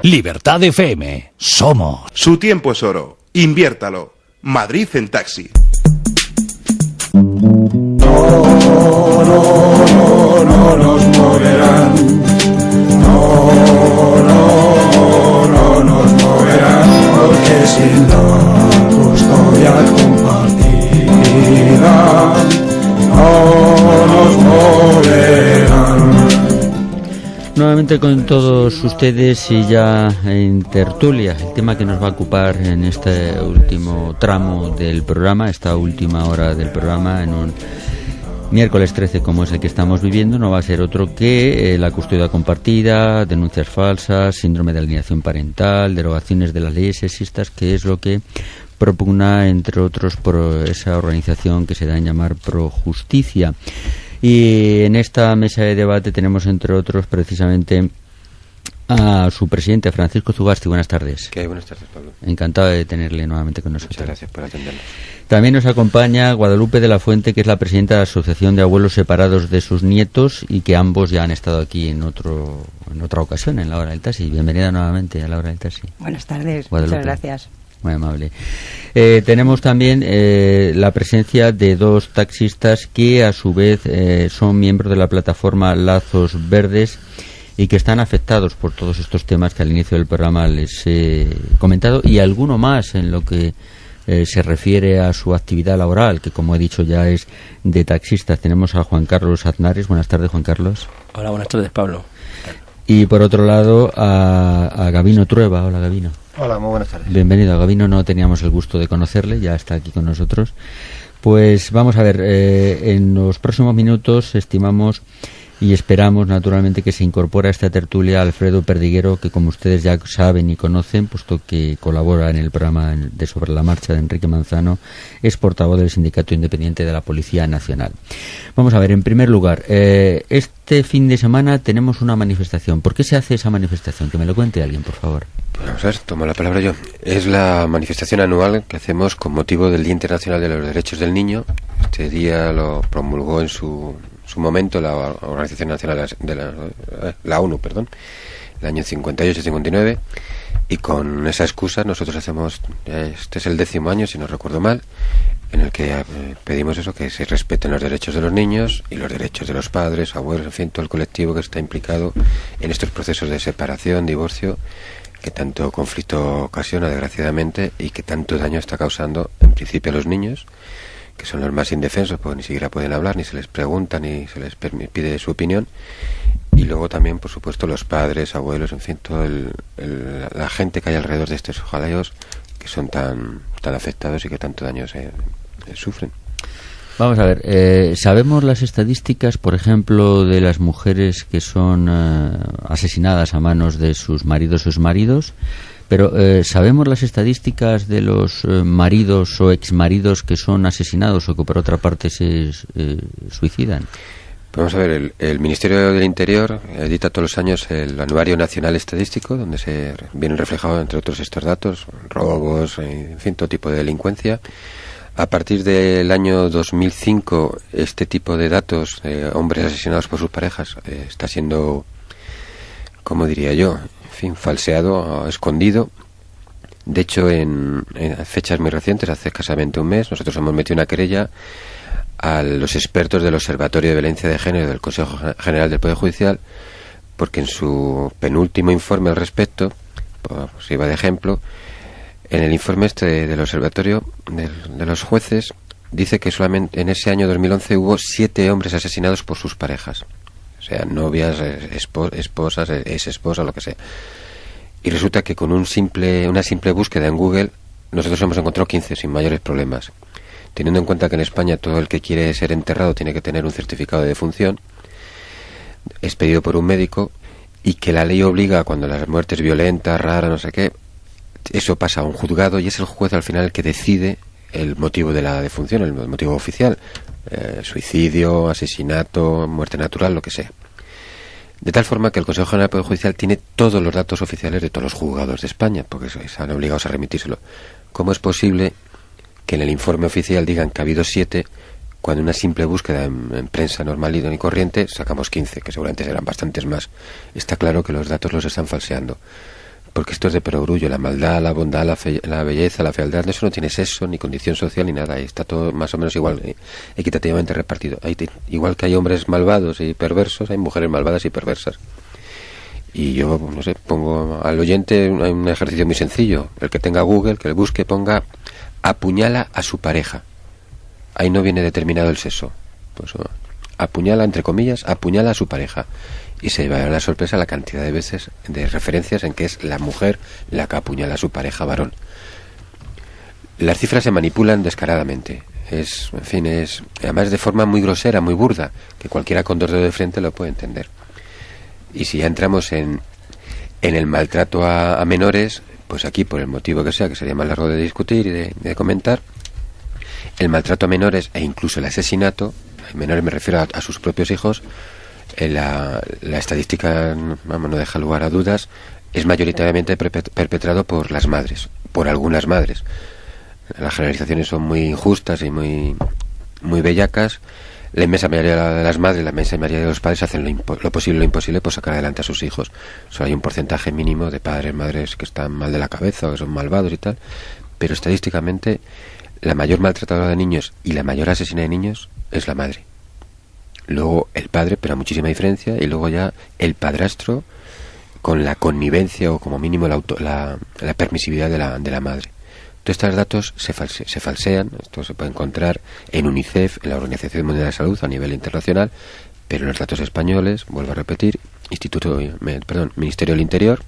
Libertad FM. Somos. Su tiempo es oro. Inviértalo. Madrid en taxi. No nos moverán. No nos moverán, porque sin la custodia compartida no nos moverán. Nuevamente con todos ustedes y ya en tertulia, el tema que nos va a ocupar en este último tramo del programa, esta última hora del programa, en un miércoles 13 como es el que estamos viviendo, no va a ser otro que la custodia compartida, denuncias falsas, síndrome de alienación parental, derogaciones de las leyes sexistas, que es lo que propugna, entre otros, por esa organización que se da en llamar Pro Justicia. Y en esta mesa de debate tenemos, entre otros, precisamente a su presidente, Francisco Zugasti. Buenas tardes. ¿Qué? Buenas tardes, Pablo. Encantado de tenerle nuevamente con nosotros. Muchas gracias por atendernos. También nos acompaña Guadalupe de la Fuente, que es la presidenta de la Asociación de Abuelos Separados de sus Nietos, y que ambos ya han estado aquí en otra ocasión, en la Hora del Taxi. Bienvenida nuevamente a la Hora del Taxi. Buenas tardes, Guadalupe. muchas gracias. Muy amable. Tenemos también la presencia de dos taxistas que a su vez son miembros de la plataforma Lazos Verdes y que están afectados por todos estos temas que al inicio del programa les he comentado, y alguno más en lo que se refiere a su actividad laboral, que como he dicho ya es de taxistas. Tenemos a Juan Carlos Aznares. Buenas tardes, Juan Carlos. Hola, buenas tardes, Pablo. Y por otro lado a Gabino Trueba. Hola, Gabino. Hola, muy buenas tardes. Bienvenido a Gabino, no teníamos el gusto de conocerle, ya está aquí con nosotros. Pues vamos a ver, en los próximos minutos estimamos y esperamos naturalmente que se incorpore a esta tertulia Alfredo Perdiguero, que como ustedes ya saben y conocen, puesto que colabora en el programa de Sobre la Marcha de Enrique Manzano, es portavoz del Sindicato Independiente de la Policía Nacional. Vamos a ver, en primer lugar, este fin de semana tenemos una manifestación. ¿Por qué se hace esa manifestación? Que me lo cuente alguien, por favor. Pues vamos a ver, tomo la palabra yo. Es la manifestación anual que hacemos con motivo del Día Internacional de los Derechos del Niño. Este día lo promulgó en su momento la Organización Nacional de la ONU, el año 58-59, y con esa excusa nosotros hacemos, este es el 10º año, si no recuerdo mal, en el que pedimos eso, que se respeten los derechos de los niños y los derechos de los padres, abuelos, en fin, todo el colectivo que está implicado en estos procesos de separación, divorcio, que tanto conflicto ocasiona, desgraciadamente, y que tanto daño está causando, en principio, a los niños, que son los más indefensos, porque ni siquiera pueden hablar, ni se les pregunta, ni se les pide su opinión, y luego también, por supuesto, los padres, abuelos, en fin, toda la gente que hay alrededor de estos jaleos, que son tan afectados y que tanto daño sufren. Vamos a ver, ¿sabemos las estadísticas, por ejemplo, de las mujeres que son asesinadas a manos de sus maridos o exmaridos? Pero ¿sabemos las estadísticas de los maridos o exmaridos que son asesinados o que por otra parte se suicidan? Pues vamos a ver, el Ministerio del Interior edita todos los años el Anuario Nacional Estadístico, donde se vienen reflejados, entre otros, estos datos, robos, en fin, todo tipo de delincuencia. A partir del año 2005, este tipo de datos, hombres asesinados por sus parejas, está siendo, ¿cómo diría yo?, en fin, falseado, escondido. De hecho, en fechas muy recientes, hace escasamente un mes, nosotros hemos metido una querella a los expertos del Observatorio de Violencia de Género del Consejo General del Poder Judicial, porque en su penúltimo informe al respecto, pues iba de ejemplo, en el informe este del Observatorio de los jueces, dice que solamente en ese año 2011 hubo 7 hombres asesinados por sus parejas. O sea, novias, esposas, exesposas, lo que sea. Y resulta que con una simple búsqueda en Google, nosotros hemos encontrado 15 sin mayores problemas. Teniendo en cuenta que en España todo el que quiere ser enterrado tiene que tener un certificado de defunción, expedido por un médico, y que la ley obliga, cuando las muertes violentas, raras, no sé qué, eso pasa a un juzgado y es el juez al final el que decide el motivo de la defunción, el motivo oficial, suicidio, asesinato, muerte natural, lo que sea. De tal forma que el Consejo General del Poder Judicial tiene todos los datos oficiales de todos los juzgados de España, porque están obligados a remitírselo. ¿Cómo es posible que en el informe oficial digan que ha habido 7, cuando en una simple búsqueda en prensa normal y corriente sacamos 15, que seguramente serán bastantes más? Está claro que los datos los están falseando. porque esto es de perogrullo, la maldad, la bondad, la belleza, la fealdad, eso no tiene sexo, ni condición social, ni nada, y está todo más o menos igual, equitativamente repartido. Igual que hay hombres malvados y perversos, hay mujeres malvadas y perversas. Y yo, no sé, pongo al oyente un ejercicio muy sencillo, el que tenga Google, que le busque, ponga apuñala a su pareja. Ahí no viene determinado el sexo, pues apuñala, entre comillas, apuñala a su pareja. Y se llevará la sorpresa la cantidad de veces de referencias en que es la mujer la que apuñala a su pareja varón. Las cifras se manipulan descaradamente. Además de forma muy grosera, muy burda, que cualquiera con dos dedos de frente lo puede entender. Y si ya entramos en el maltrato a menores, pues aquí, por el motivo que sea, que sería más largo de discutir y de comentar, el maltrato a menores e incluso el asesinato, a menores me refiero a sus propios hijos, la estadística, vamos, no deja lugar a dudas, es mayoritariamente perpetrado por las madres, por algunas madres. Las generalizaciones son muy injustas y muy bellacas. La inmensa mayoría de las madres, la inmensa mayoría de los padres hacen lo posible, lo imposible por sacar adelante a sus hijos. Solo hay un porcentaje mínimo de padres, madres que están mal de la cabeza o que son malvados y tal, pero estadísticamente la mayor maltratadora de niños y la mayor asesina de niños es la madre. Luego el padre, pero a muchísima diferencia, y luego ya el padrastro con la connivencia o como mínimo la permisividad de la madre. Todos estos datos se falsean, esto se puede encontrar en UNICEF, en la Organización Mundial de la Salud a nivel internacional, pero en los datos españoles, vuelvo a repetir, Ministerio del Interior,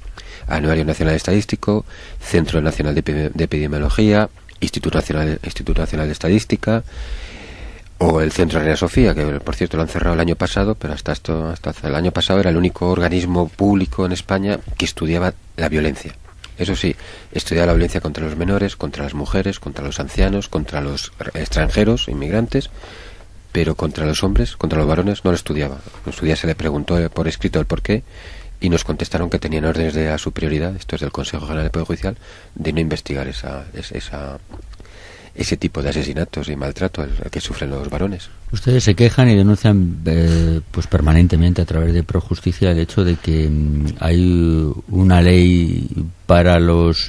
Anuario Nacional Estadístico, Centro Nacional de Epidemiología, Instituto Nacional de Estadística, o el Centro Reina Sofía, que por cierto lo han cerrado el año pasado, pero hasta el año pasado era el único organismo público en España que estudiaba la violencia. Eso sí, estudiaba la violencia contra los menores, contra las mujeres, contra los ancianos, contra los extranjeros, inmigrantes, pero contra los hombres, contra los varones, no lo estudiaba. En su día se le preguntó por escrito el porqué y nos contestaron que tenían órdenes de la superioridad, esto es del Consejo General del Poder Judicial, de no investigar ese tipo de asesinatos y maltrato el que sufren los varones. Ustedes se quejan y denuncian pues permanentemente a través de Projusticia el hecho de que hay una ley para los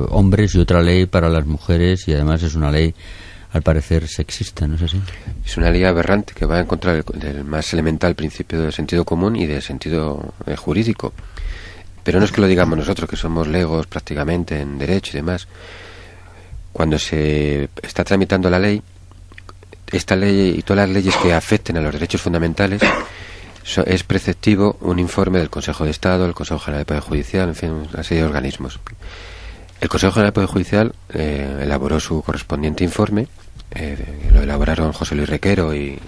hombres y otra ley para las mujeres, y además es una ley al parecer sexista, ¿no es así? Es una ley aberrante que va en contra del más elemental principio del sentido común y del sentido jurídico. Pero no es que lo digamos nosotros, que somos legos prácticamente en derecho y demás. Cuando se está tramitando la ley, esta ley y todas las leyes que afecten a los derechos fundamentales, es preceptivo un informe del Consejo de Estado, el Consejo General del Poder Judicial, en fin, una serie de organismos. El Consejo General del Poder Judicial elaboró su correspondiente informe, lo elaboraron José Luis Requero y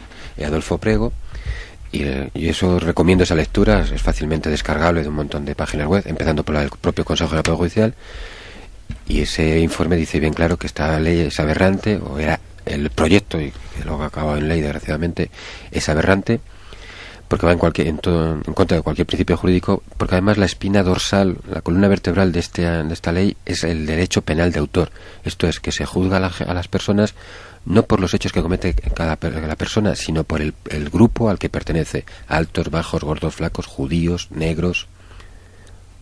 Adolfo Prego, y eso recomiendo esa lectura, es fácilmente descargable de un montón de páginas web, empezando por el propio Consejo General del Poder Judicial. Y ese informe dice bien claro que esta ley es aberrante, o era el proyecto, y que luego ha acabado en ley desgraciadamente, es aberrante, porque va en contra de cualquier principio jurídico, porque además la espina dorsal, la columna vertebral de esta ley es el derecho penal de autor. Esto es, que se juzga a las personas no por los hechos que comete cada persona, sino por el grupo al que pertenece: altos, bajos, gordos, flacos, judíos, negros,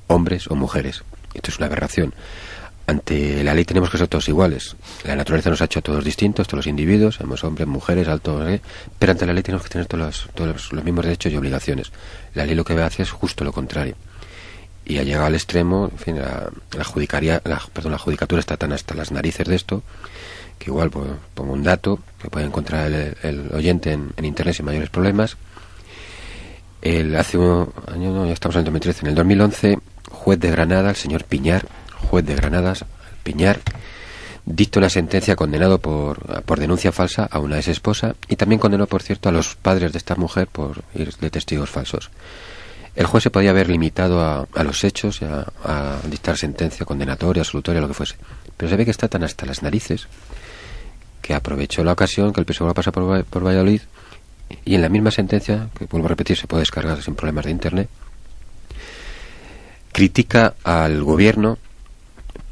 hombres o mujeres. Esto es una aberración. Ante la ley tenemos que ser todos iguales. La naturaleza nos ha hecho a todos distintos, todos los individuos, somos hombres, mujeres, altos, pero ante la ley tenemos que tener todos los mismos derechos y obligaciones. La ley lo que hace es justo lo contrario. Y ha llegado al extremo, en fin, la judicatura está tan hasta las narices de esto, que igual pongo un dato que puede encontrar el oyente en internet sin mayores problemas. Hace un año, ya estamos en el 2013, en el 2011, juez de Granada, el señor Piñar, juez de Granadas, Piñar, dicta una sentencia condenado por denuncia falsa a una ex esposa, y también condenó, por cierto, a los padres de esta mujer por ir de testigos falsos. El juez se podía haber limitado a los hechos y a dictar sentencia condenatoria, absolutoria, lo que fuese, pero se ve que está tan hasta las narices que aprovechó la ocasión que el PSOE pasa por Valladolid, y en la misma sentencia, que vuelvo a repetir, se puede descargar sin problemas de internet, critica al gobierno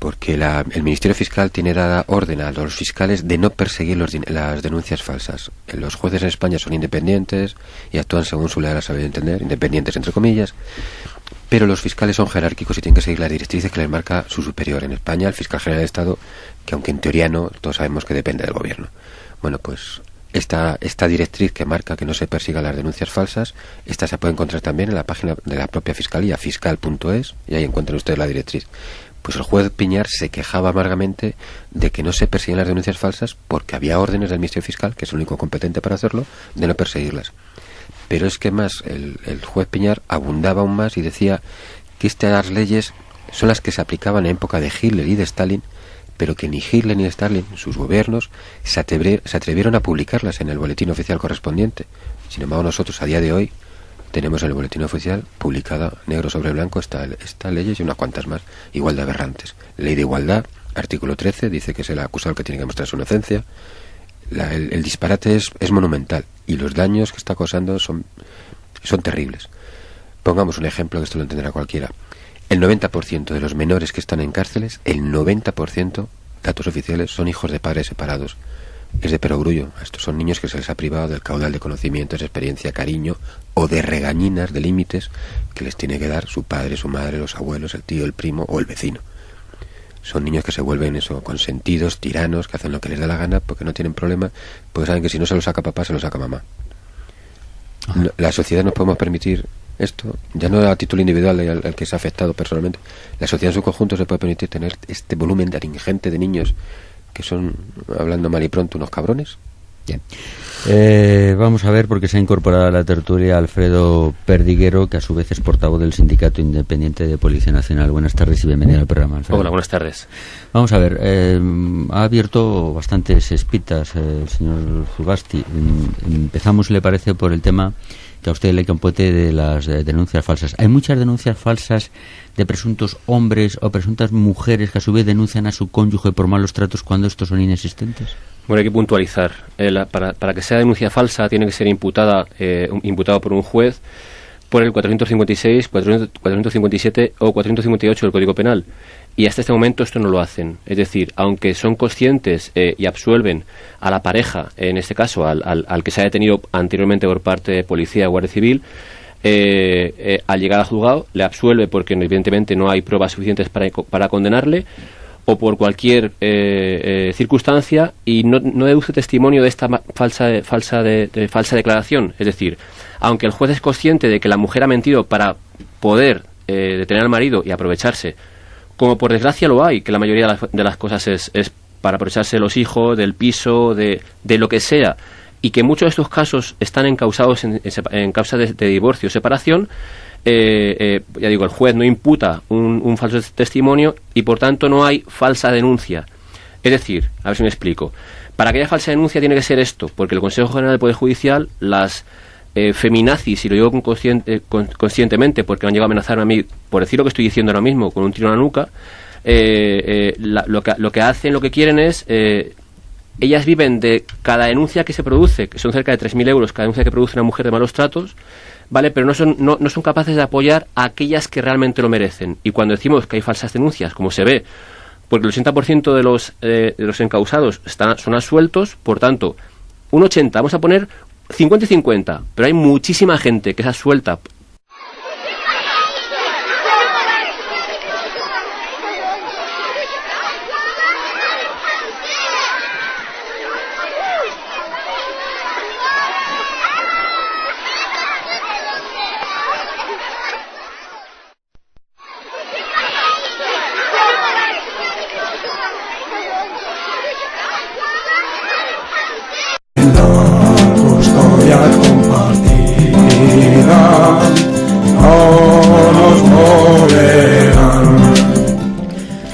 porque el Ministerio Fiscal tiene dada orden a los fiscales de no perseguir las denuncias falsas. Los jueces en España son independientes y actúan según su leal saber entender, independientes entre comillas, pero los fiscales son jerárquicos y tienen que seguir las directrices que les marca su superior. En España, el fiscal general del Estado, que aunque en teoría no, todos sabemos que depende del gobierno. Bueno, pues esta directriz que marca que no se persigan las denuncias falsas, esta se puede encontrar también en la página de la propia Fiscalía, fiscal.es, y ahí encuentran ustedes la directriz. Pues el juez Piñar se quejaba amargamente de que no se persiguen las denuncias falsas porque había órdenes del Ministerio Fiscal, que es el único competente para hacerlo, de no perseguirlas. Pero es que más, el juez Piñar abundaba aún más y decía que estas leyes son las que se aplicaban en época de Hitler y de Stalin, pero que ni Hitler ni Stalin, sus gobiernos, se atrevieron a publicarlas en el boletín oficial correspondiente. Sin embargo, nosotros a día de hoy tenemos en el boletín oficial publicada negro sobre blanco estas leyes y unas cuantas más, igual de aberrantes. Ley de igualdad, artículo 13, dice que es el acusado el que tiene que mostrar su inocencia. El disparate es monumental y los daños que está causando son terribles. Pongamos un ejemplo que esto lo entenderá cualquiera. El 90% de los menores que están en cárceles, el 90%, datos oficiales, son hijos de padres separados. Es de perogrullo. Estos son niños que se les ha privado del caudal de conocimientos, experiencia, cariño o de regañinas, de límites que les tiene que dar su padre, su madre, los abuelos, el tío, el primo o el vecino. Son niños que se vuelven consentidos, tiranos, que hacen lo que les da la gana porque no tienen problema, porque saben que si no se lo saca papá, se lo saca mamá. No, la sociedad no podemos permitir esto, ya no a título individual al que se ha afectado personalmente. La sociedad en su conjunto se puede permitir tener este volumen tan ingente de niños que son, hablando mal y pronto, unos cabrones. Bien. Vamos a ver, porque se ha incorporado a la tertulia Alfredo Perdiguero, que a su vez es portavoz del Sindicato Independiente de Policía Nacional. Buenas tardes y bienvenido al programa, Alfredo. Hola, buenas tardes. Vamos a ver, ha abierto bastantes espitas el señor Zugasti. Empezamos, le parece, por el tema que a usted le compete de las denuncias falsas. Hay muchas denuncias falsas de presuntos hombres o presuntas mujeres que a su vez denuncian a su cónyuge por malos tratos cuando estos son inexistentes. Bueno, hay que puntualizar. Para que sea denuncia falsa tiene que ser imputado por un juez por el 456, 457 o 458 del Código Penal. Y hasta este momento esto no lo hacen. Es decir, aunque son conscientes y absuelven a la pareja, en este caso al que se ha detenido anteriormente por parte de Policía o Guardia Civil, al llegar al juzgado le absuelve porque evidentemente no hay pruebas suficientes para condenarle, o por cualquier circunstancia, y no deduce testimonio de esta falsa declaración. Es decir, aunque el juez es consciente de que la mujer ha mentido para poder detener al marido y aprovecharse, como por desgracia lo hay, que la mayoría de las cosas es para aprovecharse de los hijos, del piso, de lo que sea, y que muchos de estos casos están encausados en causa de divorcio o separación, ya digo, el juez no imputa un falso testimonio y por tanto no hay falsa denuncia. Es decir, a ver si me explico, para que haya falsa denuncia tiene que ser esto, porque el Consejo General del Poder Judicial, las feminazis, y lo digo conscientemente porque me han llegado a amenazarme a mí por decir lo que estoy diciendo ahora mismo con un tiro en la nuca, lo que hacen, lo que quieren es ellas viven de cada denuncia que se produce, que son cerca de 3.000 euros cada denuncia que produce una mujer de malos tratos, ¿vale? Pero no son capaces de apoyar a aquellas que realmente lo merecen. Y cuando decimos que hay falsas denuncias, como se ve, porque el 80% de los encausados son absueltos, por tanto, un 80%, vamos a poner 50 y 50, pero hay muchísima gente que es absuelta.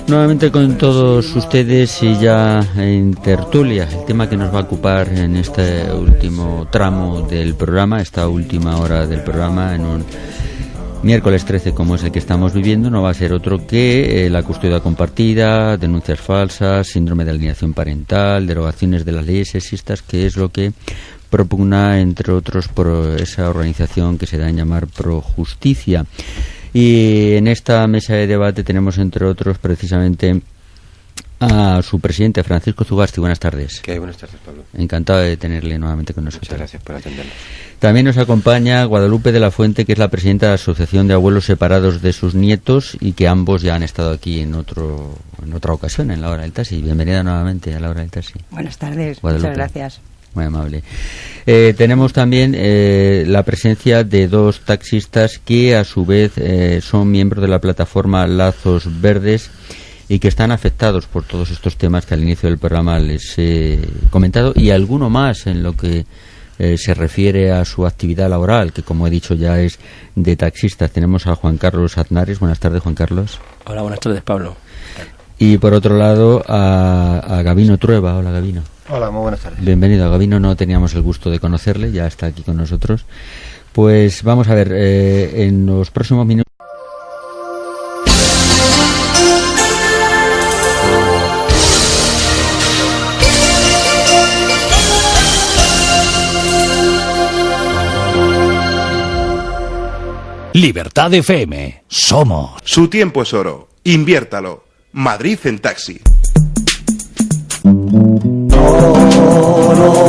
Nuevamente con todos ustedes y ya en tertulia, el tema que nos va a ocupar en este último tramo del programa, esta última hora del programa, en un miércoles 13 como es el que estamos viviendo, no va a ser otro que la custodia compartida, denuncias falsas, síndrome de alienación parental, derogaciones de las leyes sexistas, que es lo que propugna, entre otros, por esa organización que se da en llamar Projusticia. Y en esta mesa de debate tenemos, entre otros, precisamente a su presidente, Francisco Zugasti. Buenas tardes. ¿Qué hay? Buenas tardes, Pablo. Encantado de tenerle nuevamente con nosotros. Muchas gracias por atendernos. También nos acompaña Guadalupe de la Fuente, que es la presidenta de la Asociación de Abuelos Separados de sus Nietos, y que ambos ya han estado aquí en otra ocasión, en La Hora del Taxi. Bienvenida nuevamente a La Hora del Taxi. Buenas tardes, Guadalupe. muchas gracias. Muy amable. Tenemos también la presencia de dos taxistas que a su vez son miembros de la plataforma Lazos Verdes y que están afectados por todos estos temas que al inicio del programa les he comentado, y alguno más en lo que se refiere a su actividad laboral, que como he dicho ya es de taxistas. Tenemos a Juan Carlos Aznares. Buenas tardes, Juan Carlos. Hola, buenas tardes, Pablo. Y por otro lado a Gabino Trueba. Hola, Gabino. Hola, muy buenas tardes. Bienvenido a Gabino, no teníamos el gusto de conocerle, ya está aquí con nosotros. Pues vamos a ver, en los próximos minutos. Libertad FM. Somos. Su tiempo es oro. Inviértalo. Madrid en taxi. No, no